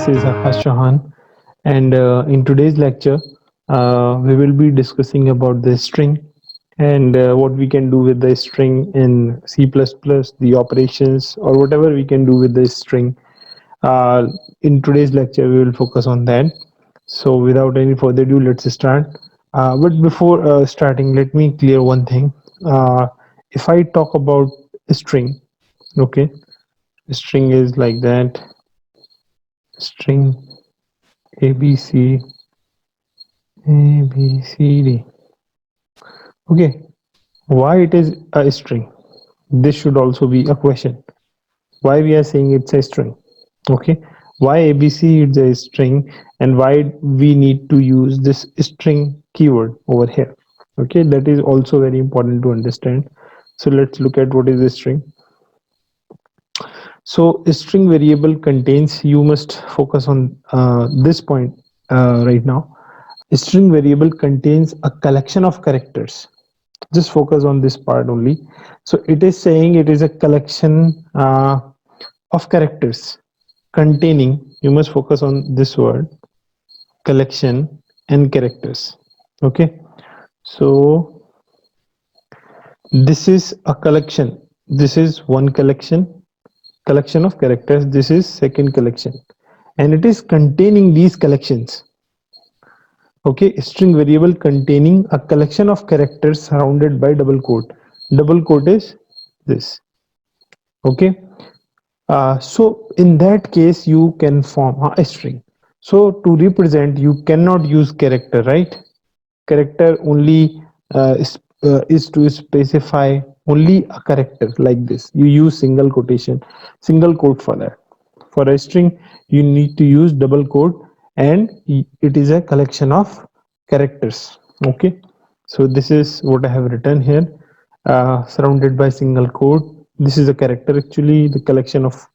is Akash Chauhan, and in today's lecture, we will be discussing about the string and what we can do with the string in C++, the operations, or whatever we can do with the string. Uh, in today's lecture, we will focus on that. So, without any further ado, let's start. But before starting, let me clear one thing. Uh, if I talk about a string, okay, string is like that. String A B C A B C D. Okay, why it is a string? This should also be a question. Why we are saying it's a string? Okay, why ABC is a string and why we need to use this string keyword over here? Okay, that is also very important to understand. So let's look at what is a string. So a string variable contains. You must focus on this point right now. A string variable contains a collection of characters. Just focus on this part only. So it is saying it is a collection of characters containing. You must focus on this word, collection and characters. Okay, so this is a collection. This is one collection of characters. This is second collection, and it is containing these collections. Okay, string variable containing a collection of characters surrounded by double quote. Double quote is this. Okay, so in that case you can form a string. So to represent, you cannot use character, right? Character only is to specify only a character like this. You use single quotation, single quote for that. For a string, you need to use double quote, and it is a collection of characters. Okay, so this is what I have written here. Surrounded by single quote. This is a character. Actually, the collection of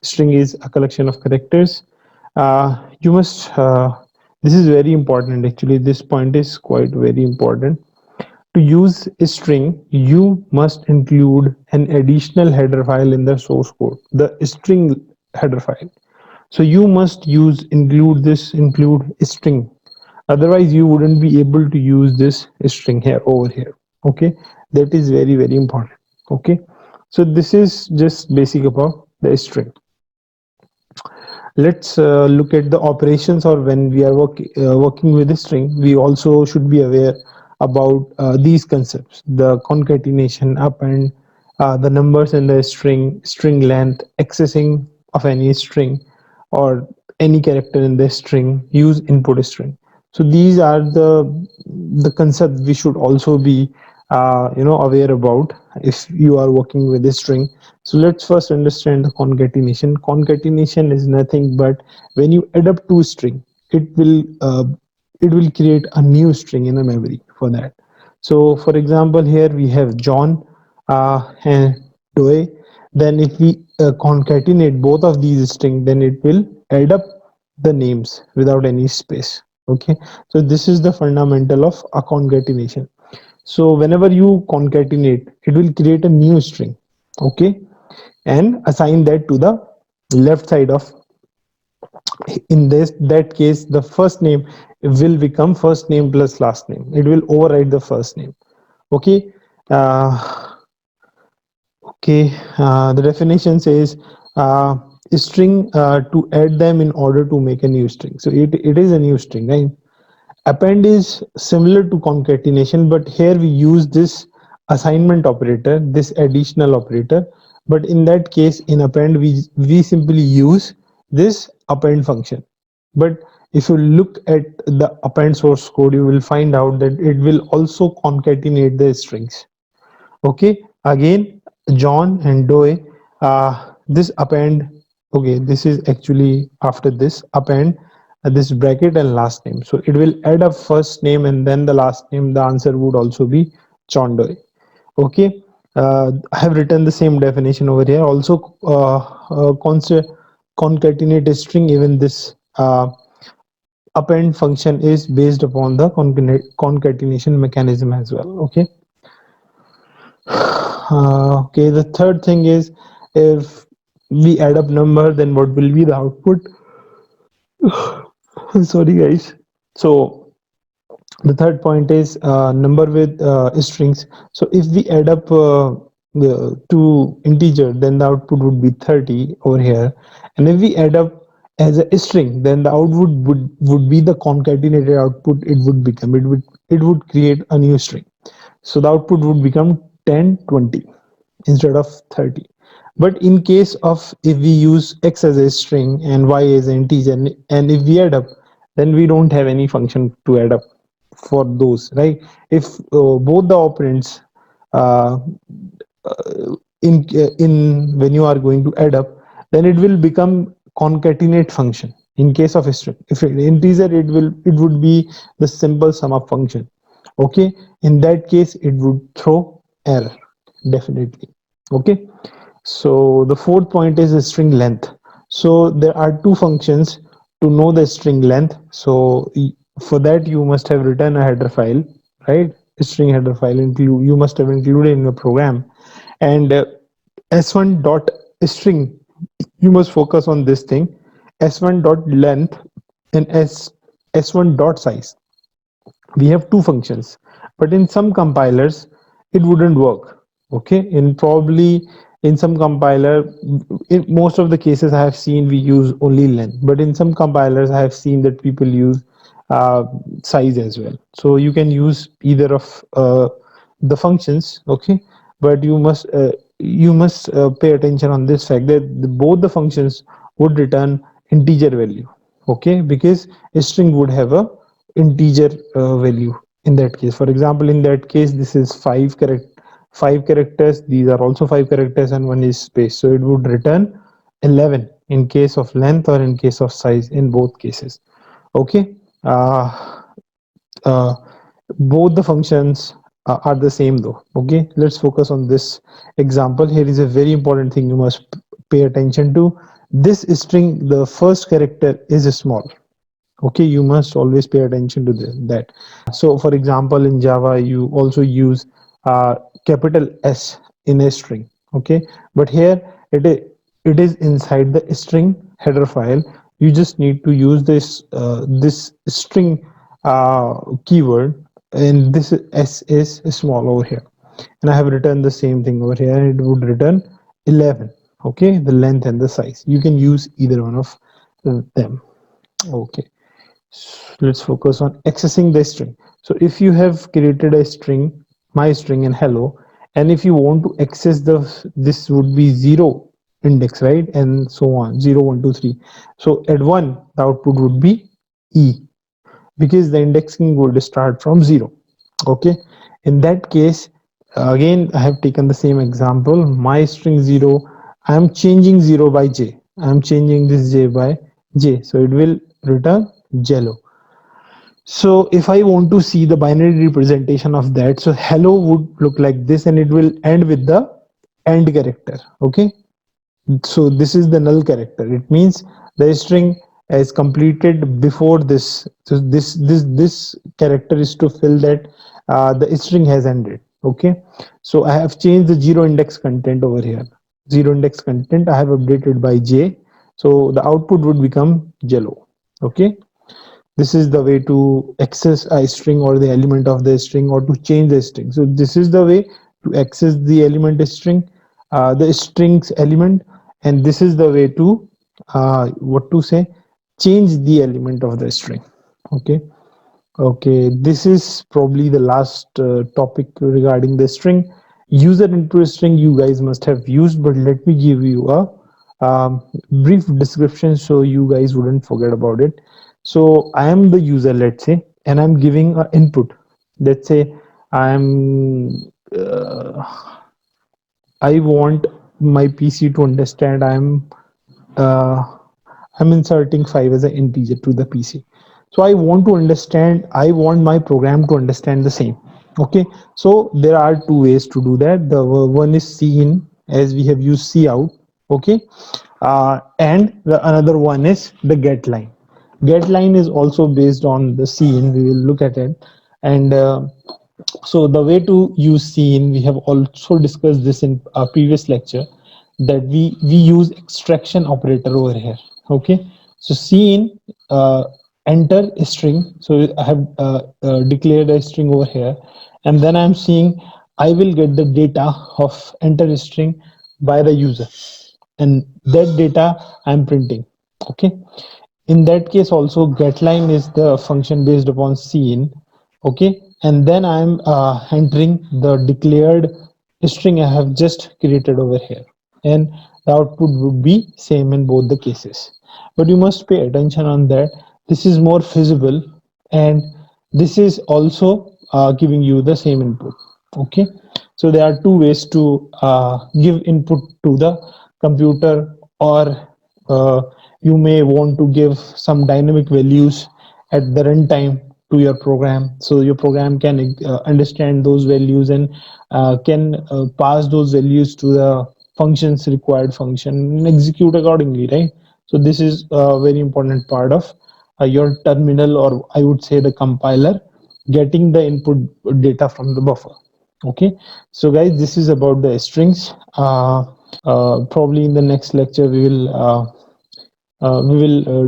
string is a collection of characters. You must. This is very important. Actually, this point is quite very important. To use a string, you must include an additional header file in the source code, the string header file. So you must use include string. Otherwise, you wouldn't be able to use this string here over here. Okay, that is very important. Okay, so this is just basic about the string. Let's look at the operations, or when we are working with a string, we also should be aware about these concepts: the concatenation, append, the numbers in the string, string length, accessing of any string or any character in the string, use input string. So these are the concepts we should also be aware about if you are working with a string. So let's first understand the concatenation. Concatenation is nothing but when you add up two string, it will uh, it will create a new string in the memory for that. So for example, here we have John and Doe. Then if we concatenate both of these string, then it will add up the names without any space. Okay, so this is the fundamental of a concatenation. So whenever you concatenate, it will create a new string. Okay, and assign that to the left side of. In this that case, the first name will become first name plus last name. It will override the first name. Okay. Uh, okay uh, the definition says string to add them in order to make a new string. So it is a new string, right? Append is similar to concatenation, but here we use this assignment operator, this additional operator. But in that case, in append, we simply use this append function. But if you look at the append source code, you will find out that it will also concatenate the strings. Okay, again, John and Doe, this append. Okay, this is actually after this append this bracket and last name, so it will add up first name and then the last name. The answer would also be John Doe. Okay, I have written the same definition over here also. Concatenate a string. Even this append function is based upon the concatenation mechanism as well. Okay. Okay, the third thing is, if we add up number, then what will be the output? Sorry, guys. So the third point is number with strings. So if we add up the two integer, then the output would be 30 over here. And if we add up as a string, then the output would be the concatenated output. It would become, it would create a new string. So the output would become 10 20 instead of 30. But in case of if we use x as a string and y as an integer, and if we add up, then we don't have any function to add up for those, right? If both the operands uh, in when you are going to add up, then it will become concatenate function. In case of a string, if it integer, it would be the simple sum of function. Okay, in that case it would throw error, definitely. Okay, so the fourth point is the string length. So there are two functions to know the string length. So for that you must have written a header file, right? A string header file include, you must have included in your program. And s1 dot string, you must focus on this thing, s1 dot length and s1 dot size. We have two functions, but in some compilers it wouldn't work. Okay, in probably in some compiler, in most of the cases I have seen we use only length, but in some compilers I have seen that people use uh, size as well. So you can use either of the functions. Okay, but you must pay attention on this fact that both the functions would return integer value. Okay, because a string would have a integer value in that case. For example, in that case this is five characters, these are also five characters, and one is space, so it would return 11 in case of length or in case of size, in both cases. Okay, uh, uh, both the functions are the same though. Okay, let's focus on this example. Here is a very important thing you must pay attention to. This string, the first character is small. Okay, you must always pay attention to that. So for example, in Java you also use capital S in a string. Okay, but here it is inside the string header file. You just need to use this string keyword, and this S is small over here, and I have written the same thing over here, and it would return 11. Okay, the length and the size, you can use either one of them. Okay, let's focus on accessing the string. So if you have created a string, my string and hello, and if you want to access the, this would be zero index, right? And so on, 0 1 2 3. So at 1 the output would be e, because the indexing would start from 0. Okay, in that case, again I have taken the same example, my string 0, I am changing 0 by j, I am changing this j by j, so it will return jello. So if I want to see the binary representation of that, so hello would look like this, and it will end with the end character. Okay, so this is the null character. It means the string is completed before this. So this character is to fill that the string has ended. Okay, so I have changed the zero index content over here. Zero index content I have updated by j, so the output would become jello. Okay, this is the way to access a string or the element of the string, or to change the string. So this is the way to access the element string, the strings element, and this is the way to what to say, change the element of the string. Okay, okay, this is probably the last topic regarding the string. User into a string you guys must have used, but let me give you a brief description so you guys wouldn't forget about it. So I am the user, let's say, and I'm giving an input. Let's say I'm I want my PC to understand uh, I'm inserting 5 as an integer to the PC. So I want to understand, I want my program to understand the same. Okay, so there are two ways to do that. The one is cin, as we have used cout. Okay, and the another one is the get line. Get line is also based on the cin. We will look at it, and so the way to use cin, we have also discussed this in our previous lecture, that we use extraction operator over here. Okay, So cin enter string. So I have declared a string over here, and then I'm seeing I will get the data of enter string by the user, and that data I'm printing. Okay, in that case also getLine is the function based upon cin. Okay, and then I'm entering the declared string I have just created over here, and the output would be same in both the cases. But you must pay attention on that. This is more feasible, and this is also giving you the same input. Okay, so there are two ways to give input to the computer, or you may want to give some dynamic values at the runtime to your program, so your program can understand those values and can pass those values to the functions required function and execute accordingly, right? So this is a very important part of your terminal, or I would say the compiler, getting the input data from the buffer. Okay, so guys, this is about the strings. Probably in the next lecture we will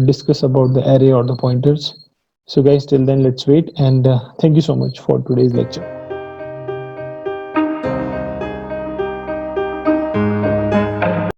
discuss about the array or the pointers. So guys, till then, let's wait, and thank you so much for today's lecture.